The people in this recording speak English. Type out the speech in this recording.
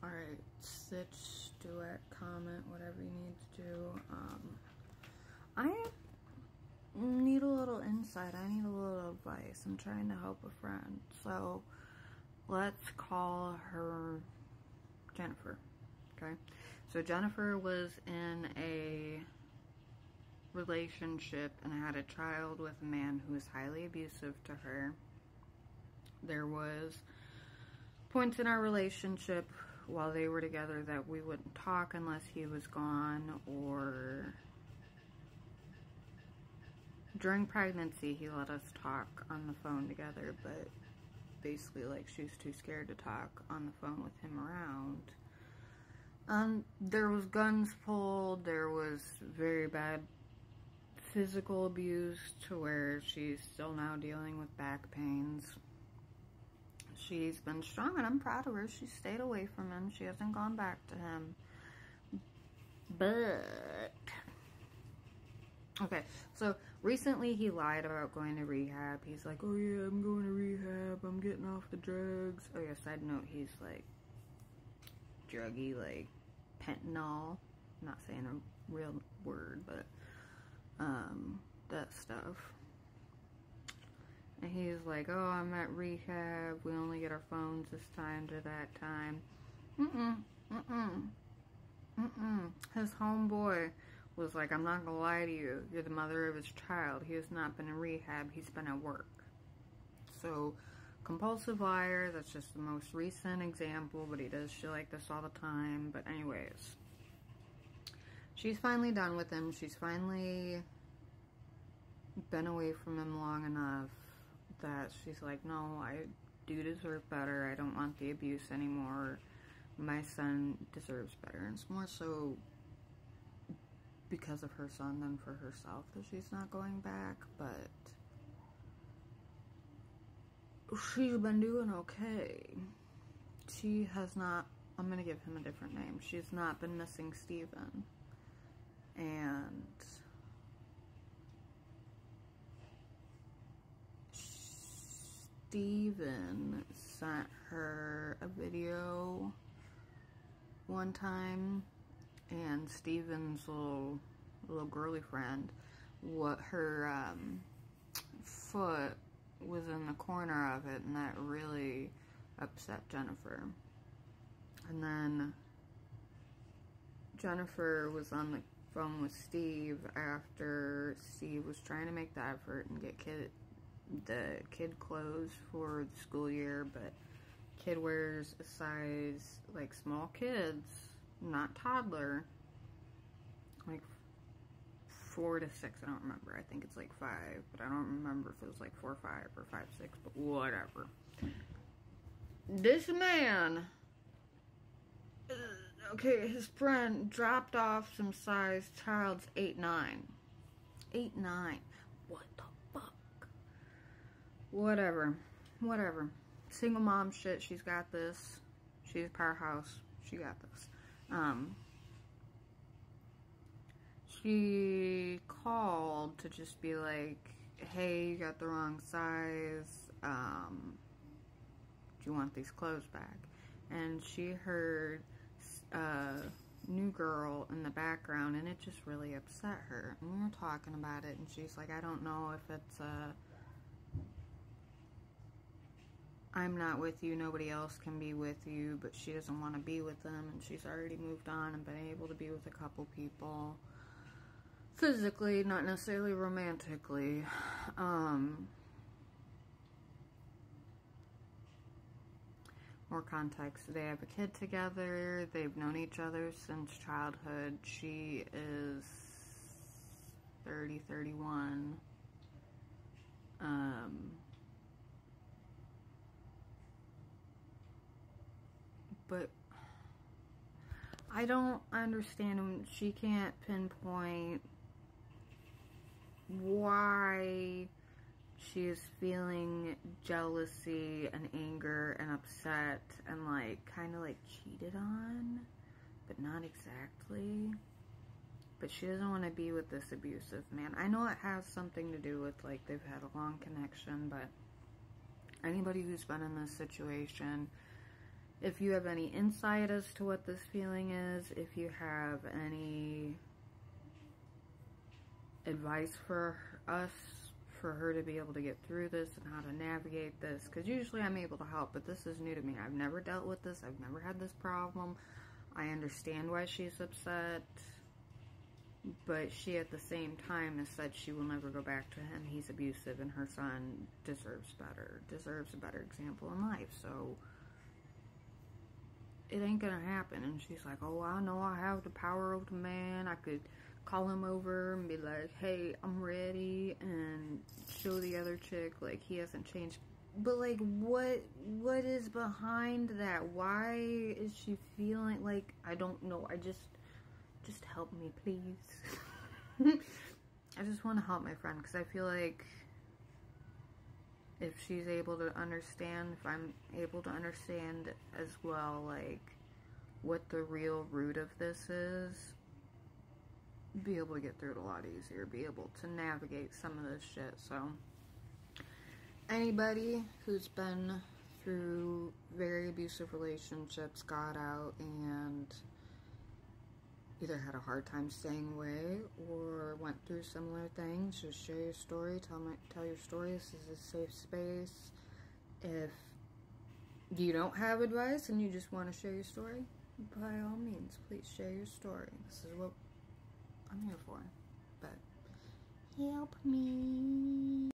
Alright, Stitch, duet, comment, whatever you need to do. I need a little insight. I need a little advice. I'm trying to help a friend. So, let's call her Jennifer. Okay? So, Jennifer was in a relationship and had a child with a man who was highly abusive to her. There was points in our relationship while they were together that we wouldn't talk unless he was gone, or during pregnancy he let us talk on the phone together, but basically like she was too scared to talk on the phone with him around. There was guns pulled, there was very bad physical abuse to where she's still now dealing with back pains. She's been strong and I'm proud of her. She stayed away from him. She hasn't gone back to him. But, okay, so recently he lied about going to rehab. He's like, oh yeah, I'm going to rehab. I'm getting off the drugs. Oh yeah, side note, he's like druggy, like fentanyl. I'm not saying a real word, but that stuff. And he's like, oh, I'm at rehab. We only get our phones this time to that time. His homeboy was like, I'm not gonna lie to you. You're the mother of his child. He has not been in rehab. He's been at work. So, compulsive liar. That's just the most recent example, but he does shit like this all the time. But anyways, she's finally done with him. She's finally been away from him long enough that she's like, no, I do deserve better. I don't want the abuse anymore. My son deserves better. And it's more so because of her son than for herself that she's not going back. But she's been doing okay. She has not, I'm going to give him a different name. She's not been missing Steven. And Steven sent her a video one time, and Steven's little girly friend, what her foot was in the corner of it, and that really upset Jennifer. And then Jennifer was on the phone with Steve after Steve was trying to make the effort and get the kid clothes for the school year, but kid wears a size like small kids, not toddler, like 4 to 6. I don't remember. I think it's like 5, but I don't remember if it was like 4 or 5 or 5, 6, but whatever. This man, okay, his friend dropped off some size child's 8'9". 8'9". What the fuck? Whatever. Single mom shit, she's got this. She's a powerhouse. She got this. She called to just be like, hey, you got the wrong size. Do you want these clothes back? And she heard New Girl in the background, and it just really upset her. And we were talking about it, and she's like, I don't know if it's I'm not with you, nobody else can be with you, but she doesn't want to be with them, and she's already moved on and been able to be with a couple people. Physically, not necessarily romantically. More context, they have a kid together, they've known each other since childhood. She is 30, 31. But I don't understand. She can't pinpoint why she is feeling jealousy and anger and upset and like kind of like cheated on, but not exactly. But she doesn't want to be with this abusive man. I know it has something to do with like they've had a long connection, but anybody who's been in this situation if you have any insight as to what this feeling is, if you have any advice for us, for her to be able to get through this and how to navigate this, because usually I'm able to help, but this is new to me. I've never dealt with this. I've never had this problem. I understand why she's upset, but she at the same time has said she will never go back to him. He's abusive and her son deserves better, deserves a better example in life. So it ain't gonna happen. And she's like, oh, I know I have the power of the man. I could call him over and be like, hey, I'm ready, and show the other chick like he hasn't changed. But like, what is behind that? Why is she feeling like, I don't know. I just help me, please. I just want to help my friend, because I feel like if she's able to understand, if I'm able to understand as well, like what the real root of this is, be able to get through it a lot easier, be able to navigate some of this shit. So anybody who's been through very abusive relationships, got out, and either had a hard time staying away or went through similar things, just share your story. Tell your story. This is a safe space. If you don't have advice and you just want to share your story, by all means, please share your story. This is what I'm here for. But help me.